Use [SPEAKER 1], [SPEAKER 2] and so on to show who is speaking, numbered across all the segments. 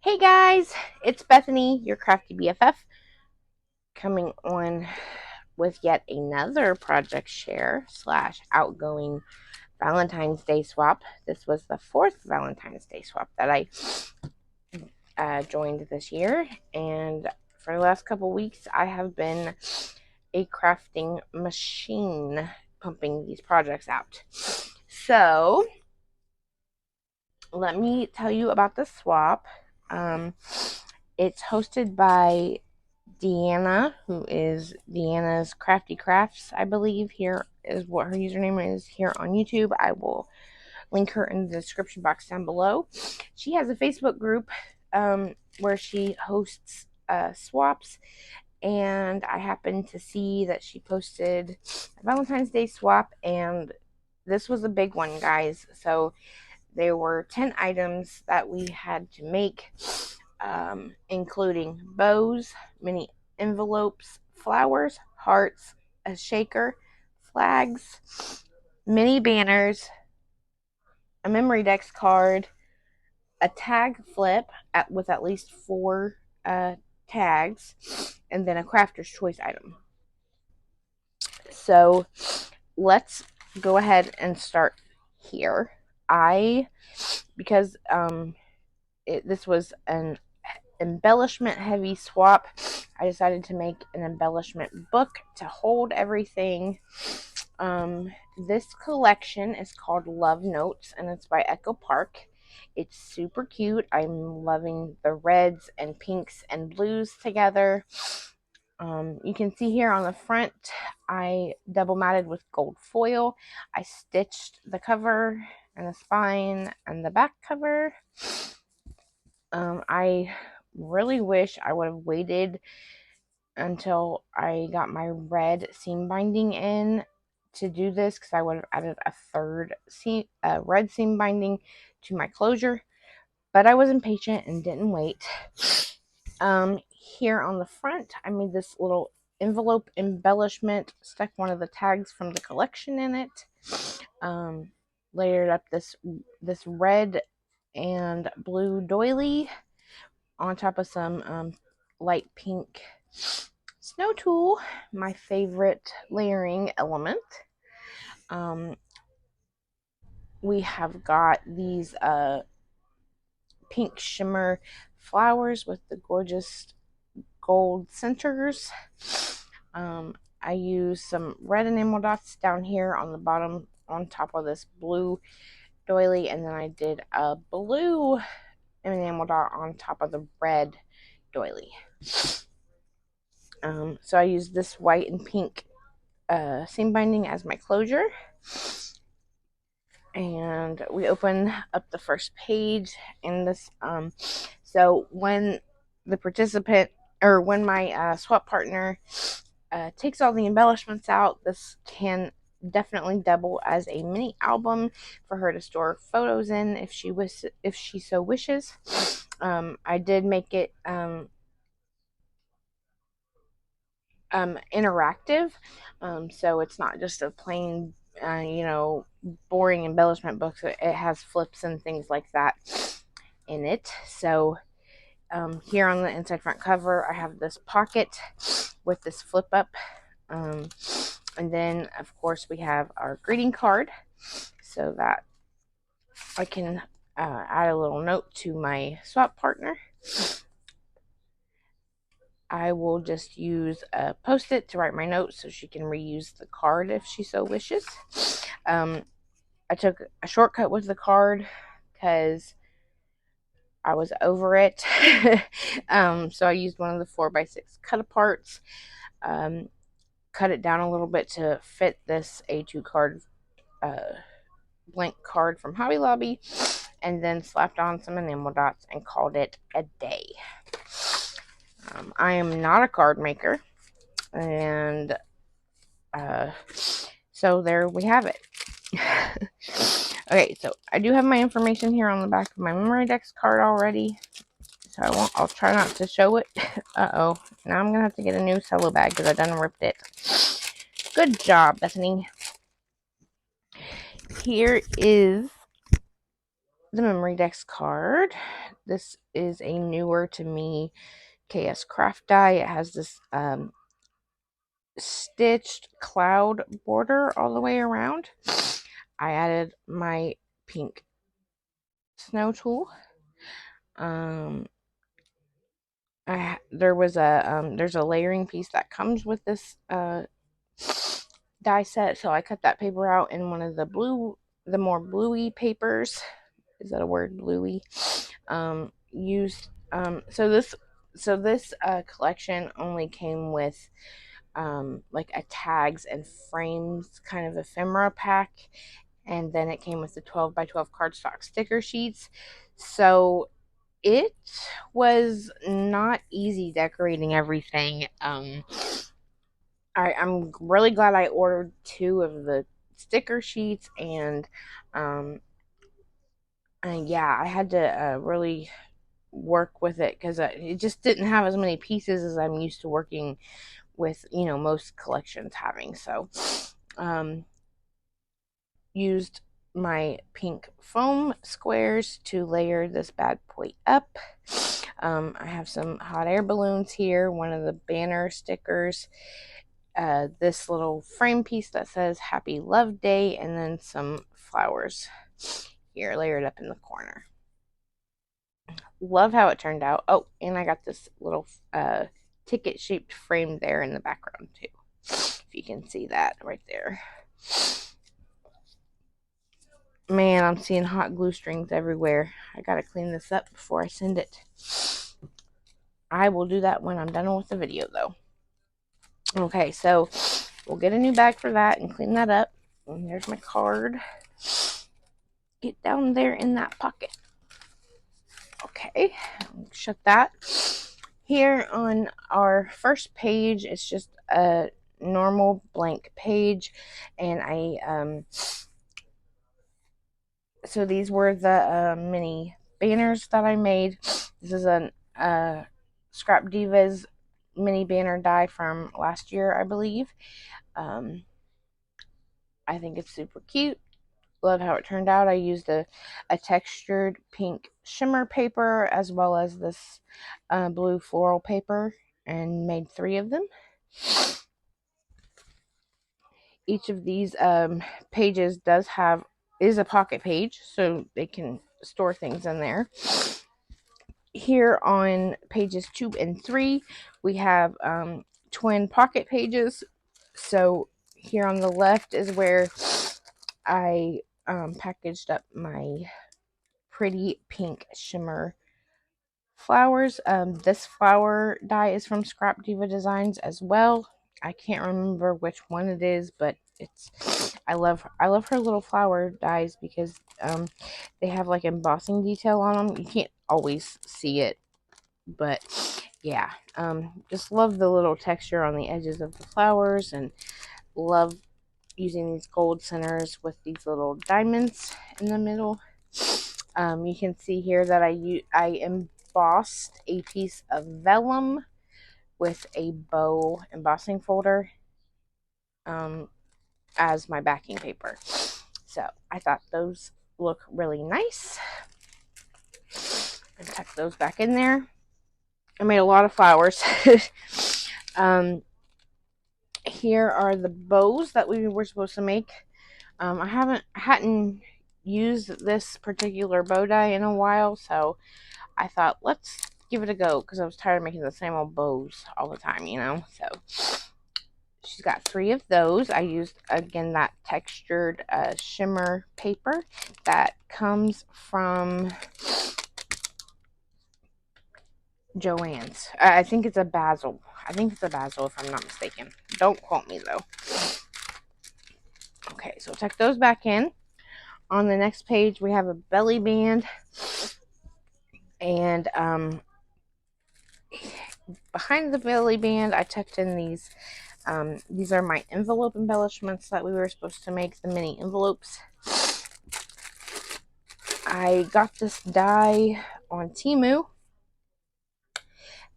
[SPEAKER 1] Hey guys, it's Bethany, your crafty BFF, coming on with yet another project share slash outgoing Valentine's Day swap. This was the fourth Valentine's Day swap that I joined this year, and for the last couple weeks, I have been a crafting machine pumping these projects out. So, let me tell you about the swap. Um, it's hosted by Deanna, who is Deanna's Crafty Crafts, I believe. Here is what her username is here on YouTube. I will link her in the description box down below. She has a Facebook group where she hosts swaps, and I happened to see that she posted a Valentine's Day swap, and this was a big one, guys. So there were 10 items that we had to make, including bows, mini envelopes, flowers, hearts, a shaker, flags, mini banners, a memory dex card, a tag flip with at least four tags, and then a crafter's choice item. So let's go ahead and start here. Because this was an embellishment heavy swap, I decided to make an embellishment book to hold everything. This collection is called Love Notes, and it's by Echo Park. It's super cute. I'm loving the reds and pinks and blues together. You can see here on the front, I double matted with gold foil. I stitched the cover and the spine and the back cover. I really wish I would have waited until I got my red seam binding in to do this, because I would have added a third red seam binding to my closure, but I was impatient and didn't wait. Here on the front, I made this little envelope embellishment, stuck one of the tags from the collection in it, layered up this red and blue doily on top of some light pink snow tulle, my favorite layering element. We have got these pink shimmer flowers with the gorgeous gold centers. I use some red enamel dots down here on the bottom on top of this blue doily, and then I did a blue enamel dot on top of the red doily. So I used this white and pink seam binding as my closure. And we open up the first page in this. So when the participant, or when my swap partner takes all the embellishments out, this can definitely double as a mini album for her to store photos in if she so wishes. I did make it interactive, so it's not just a plain boring embellishment book. It has flips and things like that in it. So here on the inside front cover, I have this pocket with this flip up, and then of course we have our greeting card, so that I can add a little note to my swap partner. I will just use a Post-it to write my notes so she can reuse the card if she so wishes. I took a shortcut with the card because I was over it. So I used one of the 4x6 cut aparts, cut it down a little bit to fit this A2 card, blank card from Hobby Lobby, and then slapped on some enamel dots and called it a day. I am not a card maker, and so there we have it. Okay, so I do have my information here on the back of my memory dex card already, so I'll try not to show it. Uh-oh, now I'm gonna have to get a new cello bag because I done ripped it. Good job, Bethany. Here is the Memory Dex card. This is a newer to me KS Craft die. It has this stitched cloud border all the way around. I added my pink snow tool. There's a layering piece that comes with this die set, so I cut that paper out in one of the more bluey papers. Is that a word, bluey? Used so this collection only came with like a tags and frames kind of ephemera pack, and then it came with the 12 by 12 cardstock sticker sheets. So it was not easy decorating everything. I'm really glad I ordered 2 of the sticker sheets, and yeah, I had to really work with it because it just didn't have as many pieces as I'm used to working with, most collections having. So, used my pink foam squares to layer this bad boy up. I have some hot air balloons here, one of the banner stickers, this little frame piece that says Happy Love Day, and then some flowers here layered up in the corner. Love how it turned out. Oh, and I got this little ticket shaped frame there in the background too, if you can see that right there. Man, I'm seeing hot glue strings everywhere. I gotta clean this up before I send it. I will do that when I'm done with the video though. Okay, so we'll get a new bag for that and clean that up. And there's my card. Get down there in that pocket. Okay, shut that. Here on our first page, it's just a normal blank page, and so these were the mini banners that I made. This is a Scrap Divas mini banner die from last year, I believe. I think it's super cute. Love how it turned out. I used a textured pink shimmer paper as well as this blue floral paper and made 3 of them. Each of these pages is a pocket page, so they can store things in there. Here on pages 2 and 3, we have twin pocket pages. So here on the left is where I packaged up my pretty pink shimmer flowers. This flower die is from Scrap Diva Designs as well. I can't remember which one it is, but I love her little flower dies because they have like embossing detail on them. You can't always see it, but yeah, just love the little texture on the edges of the flowers, and love using these gold centers with these little diamonds in the middle. You can see here that I embossed a piece of vellum with a bow embossing folder as my backing paper. So I thought those look really nice. And tuck those back in there. I made a lot of flowers. Here are the bows that we were supposed to make. I hadn't used this particular bow die in a while, so I thought let's give it a go because I was tired of making the same old bows all the time, So she's got 3 of those. I used again that textured shimmer paper that comes from Joann's. I think it's a basil. If I'm not mistaken. Don't quote me though. Okay, so tuck those back in. On the next page, we have a belly band, and behind the belly band, I tucked in these. These are my envelope embellishments that we were supposed to make, the mini envelopes. I got this die on Temu,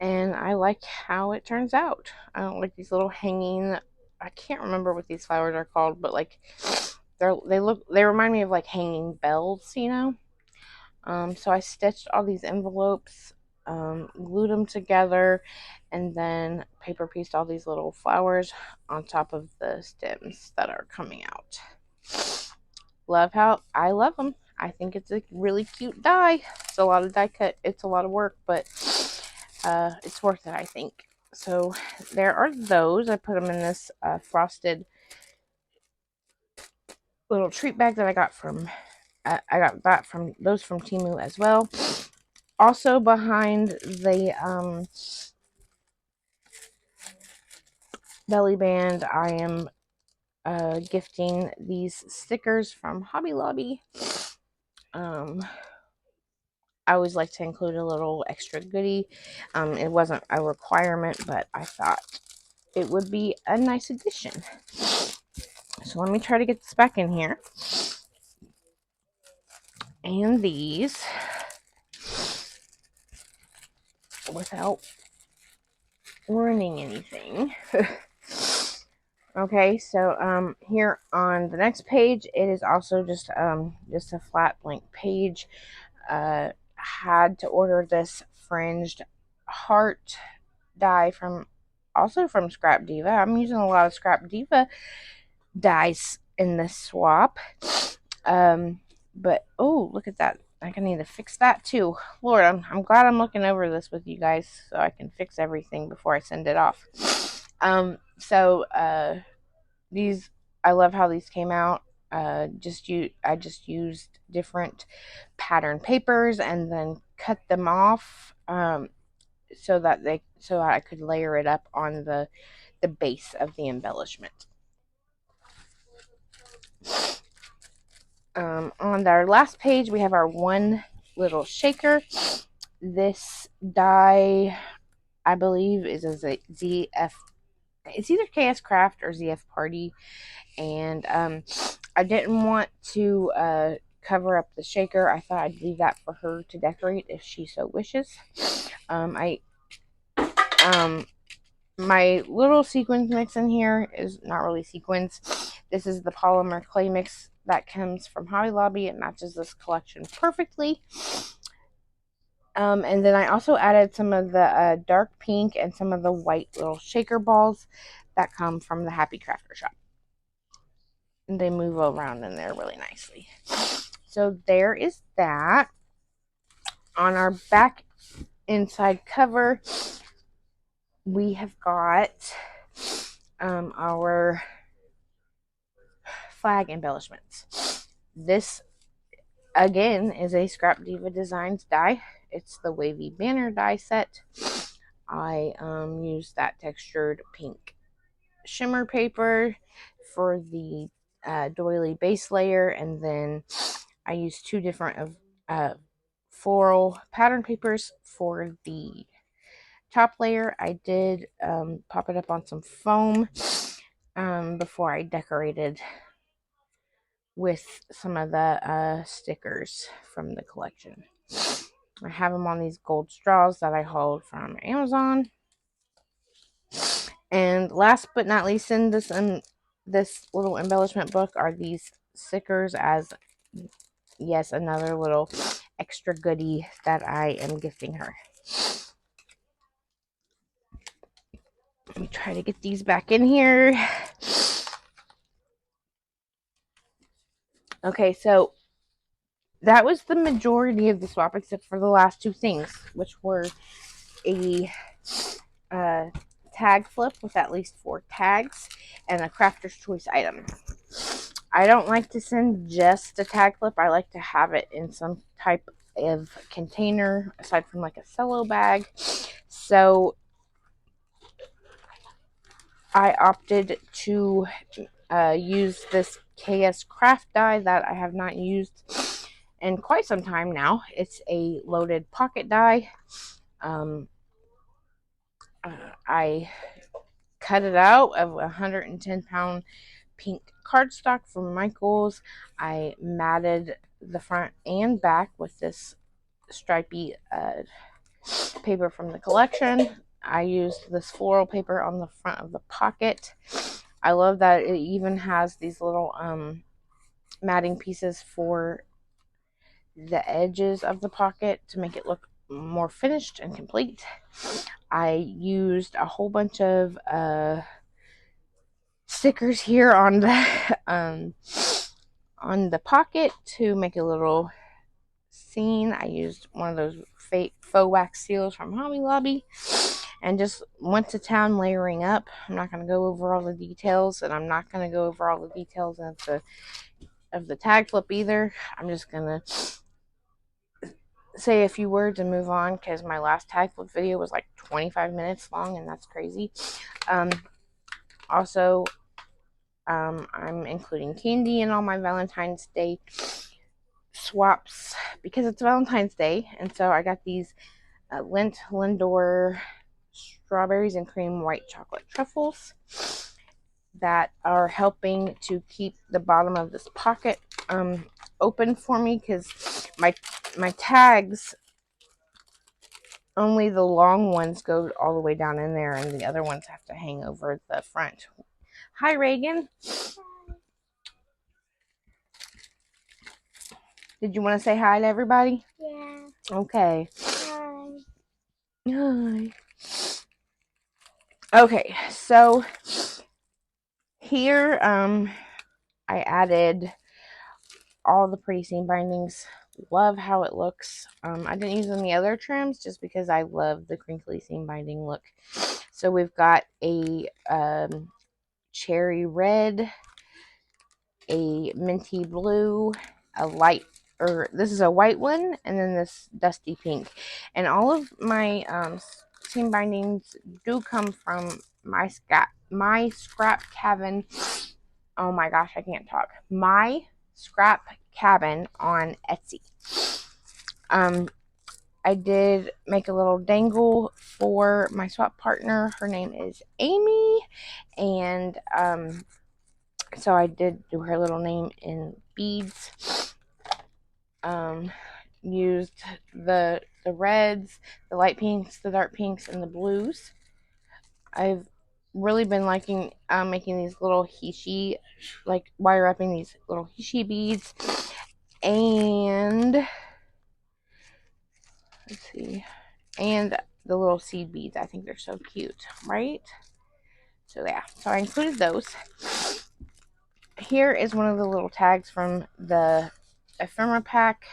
[SPEAKER 1] and I like how it turns out. I don't like these little hanging. I can't remember what these flowers are called, but like they remind me of like hanging bells, So I stitched all these envelopes, glued them together, and then paper pieced all these little flowers on top of the stems that are coming out. I love them. I think it's a really cute die. It's a lot of die cut. It's a lot of work, but it's worth it, I think. So there are those. I put them in this frosted little treat bag that I got from those from Temu as well. Also behind the belly band, I am gifting these stickers from Hobby Lobby. I always like to include a little extra goodie. It wasn't a requirement, but I thought it would be a nice addition. So let me try to get this back in here. And these without ruining anything. Okay, so here on the next page, it is also just a flat blank page. Had to order this fringed heart die from Scrap Diva. I'm using a lot of Scrap Diva dies in this swap. But oh, look at that. I can need to fix that too. Lord, I'm glad I'm looking over this with you guys so I can fix everything before I send it off. These, I love how these came out. I just used different pattern papers and then cut them off so that I could layer it up on the base of the embellishment. On our last page, we have our one little shaker. This die, I believe, is a ZF. It's either KS Craft or ZF Party, and I didn't want to cover up the shaker. I thought I'd leave that for her to decorate if she so wishes. My little sequins mix in here is not really sequins. This is the polymer clay mix that comes from Hobby Lobby. It matches this collection perfectly. And then I also added some of the dark pink and some of the white little shaker balls that come from the Happy Crafter shop. And they move around in there really nicely. So there is that. On our back inside cover, we have got our flag embellishments. This again is a Scrap Diva Designs die. It's the wavy banner die set. I used that textured pink shimmer paper for the doily base layer, and then I used two different floral pattern papers for the top layer. I did pop it up on some foam before I decorated with some of the stickers from the collection. I have them on these gold straws that I hauled from Amazon. And last but not least in this little embellishment book are these stickers, as yes, another little extra goodie that I am gifting her. Let me try to get these back in here. Okay, so that was the majority of the swap except for the last two things, which were a tag flip with at least 4 tags and a crafter's choice item. I don't like to send just a tag flip. I like to have it in some type of container aside from like a cello bag. So I opted to use this KS Craft die that I have not used in quite some time now. It's a loaded pocket die. I cut it out of 110-pound pink cardstock from Michaels. I matted the front and back with this stripy paper from the collection. I used this floral paper on the front of the pocket. I love that it even has these little matting pieces for the edges of the pocket to make it look more finished and complete. I used a whole bunch of stickers here on the on the pocket to make a little scene. I used one of those fake faux wax seals from Hobby Lobby and just went to town layering up. I'm not going to go over all the details, and I'm not going to go over all the details of the tag flip either. I'm just going to say a few words and move on because my last tag flip video was like 25 minutes long, and that's crazy. Also, I'm including candy in all my Valentine's Day swaps because it's Valentine's Day, and so I got these Lindt Lindor strawberries and cream white chocolate truffles that are helping to keep the bottom of this pocket open for me because my tags, only the long ones go all the way down in there and the other ones have to hang over the front. Hi, Reagan. Did you want to say hi to everybody?
[SPEAKER 2] Yeah.
[SPEAKER 1] Okay.
[SPEAKER 2] Hi.
[SPEAKER 1] Hi. Okay, so here I added all the pretty seam bindings. Love how it looks. I didn't use any other trims just because I love the crinkly seam binding look. So we've got a cherry red, a minty blue, a light, or this is a white one, and then this dusty pink. And all of my seam bindings do come from my scrap cabin. Oh my gosh, I can't talk. My scrap cabin on Etsy. I did make a little dangle for my swap partner. Her name is Amy, and so I did do her little name in beads. Used the reds, the light pinks, the dark pinks, and the blues. I've really been liking making these little hishi, like wire wrapping these little hishi beads, and let's see, and the little seed beads. I think they're so cute, right? So yeah, so I included those. Here is one of the little tags from the ephemera pack.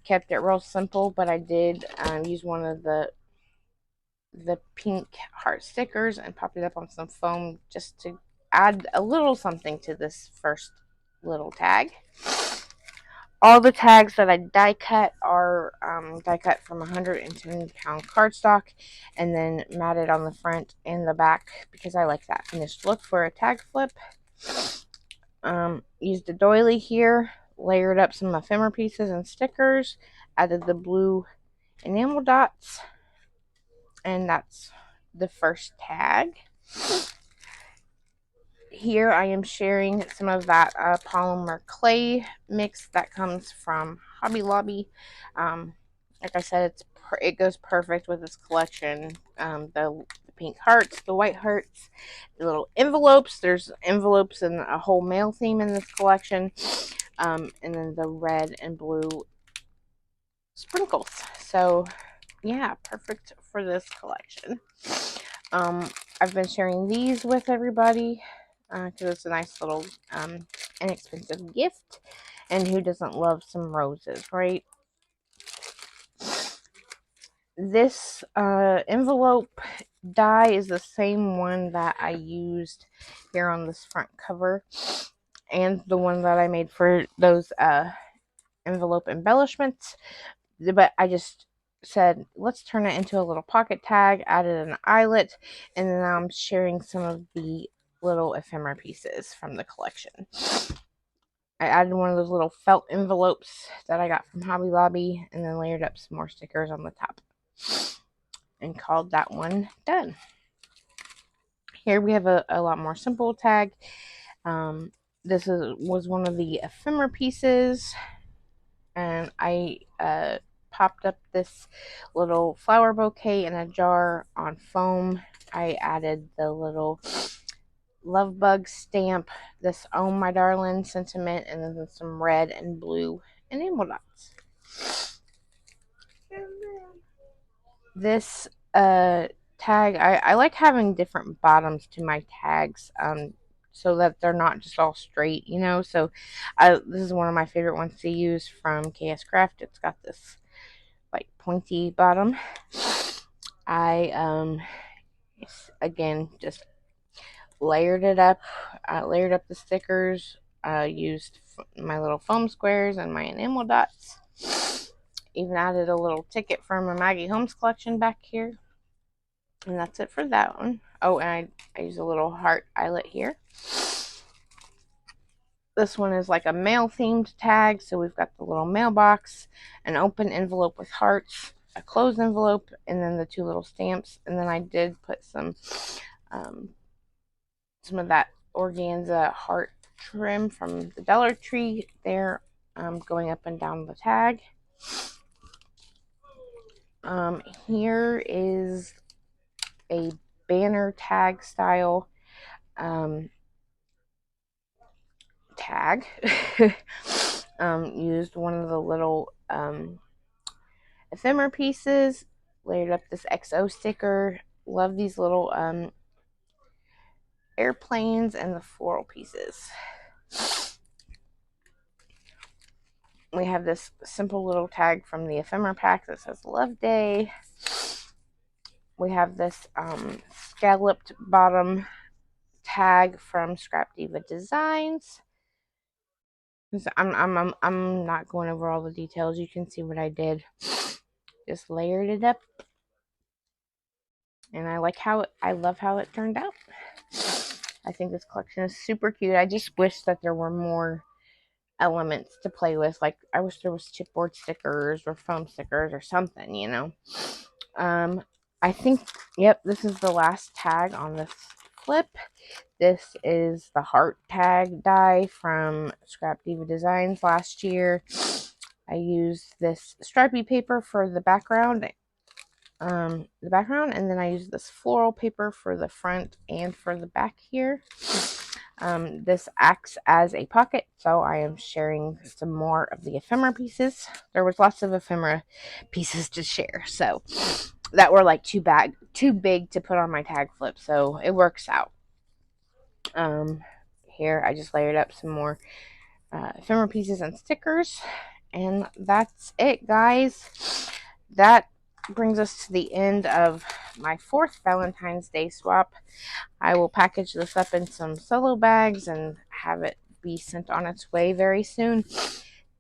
[SPEAKER 1] Kept it real simple, but I did use one of the pink heart stickers and popped it up on some foam just to add a little something to this first little tag. All the tags that I die cut are die cut from 110-pound cardstock and then matted on the front and the back because I like that finished look for a tag flip. Used a doily here, layered up some ephemera pieces and stickers, added the blue enamel dots, and that's the first tag. Here I am sharing some of that polymer clay mix that comes from Hobby Lobby. Like I said, it goes perfect with this collection. The pink hearts, the white hearts, the little envelopes. There's envelopes and a whole mail theme in this collection. And then the red and blue sprinkles. So yeah, perfect for this collection. I've been sharing these with everybody because it's a nice little inexpensive gift, and who doesn't love some roses, right? This envelope die is the same one that I used here on this front cover, and the one that I made for those envelope embellishments, but I just said let's turn it into a little pocket tag, added an eyelet, and then I'm sharing some of the little ephemera pieces from the collection. I added one of those little felt envelopes that I got from Hobby Lobby and then layered up some more stickers on the top and called that one done. Here we have a lot more simple tag. This was one of the ephemera pieces, and I popped up this little flower bouquet in a jar on foam. I added the little love bug stamp, this "Oh My Darling" sentiment, and then some red and blue enamel dots. This tag, I like having different bottoms to my tags, so that they're not just all straight, you know. So this is one of my favorite ones to use from KS Craft. It's got this like pointy bottom. I again just layered it up, layered up the stickers, used my little foam squares and my enamel dots. Even added a little ticket from a Maggie Holmes collection back here. And that's it for that one. Oh, and I use a little heart eyelet here. This one is like a mail themed tag. So we've got the little mailbox, an open envelope with hearts, a closed envelope, and then the two little stamps. And then I did put some of that organza heart trim from the Dollar Tree there, going up and down the tag. Here is a banner tag style tag. Used one of the little ephemera pieces, layered up this XO sticker. Love these little airplanes and the floral pieces. We have this simple little tag from the ephemera pack that says Love Day. We have this scalloped bottom tag from Scrap Diva Designs. I'm not going over all the details. You can see what I did. Just layered it up, and I love how it turned out. I think this collection is super cute. I just wish that there were more elements to play with. Like, I wish there was chipboard stickers or foam stickers or something, you know. I think, yep, this is the last tag on this flip. This is the heart tag die from Scrap Diva Designs last year. I used this stripy paper for the background, and then I used this floral paper for the front and for the back here. This acts as a pocket, so I am sharing some more of the ephemera pieces. There was lots of ephemera pieces to share, so that were like too big to put on my tag flip, so it works out. Here I just layered up some more ephemera pieces and stickers, and that's it, guys. That brings us to the end of my 4th Valentine's Day swap. I will package this up in some solo bags and have it be sent on its way very soon.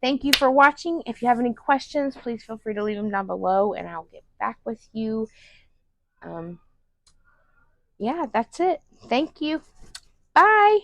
[SPEAKER 1] Thank you for watching. If you have any questions, please feel free to leave them down below and I'll get back with you. Yeah, that's it. Thank you. Bye.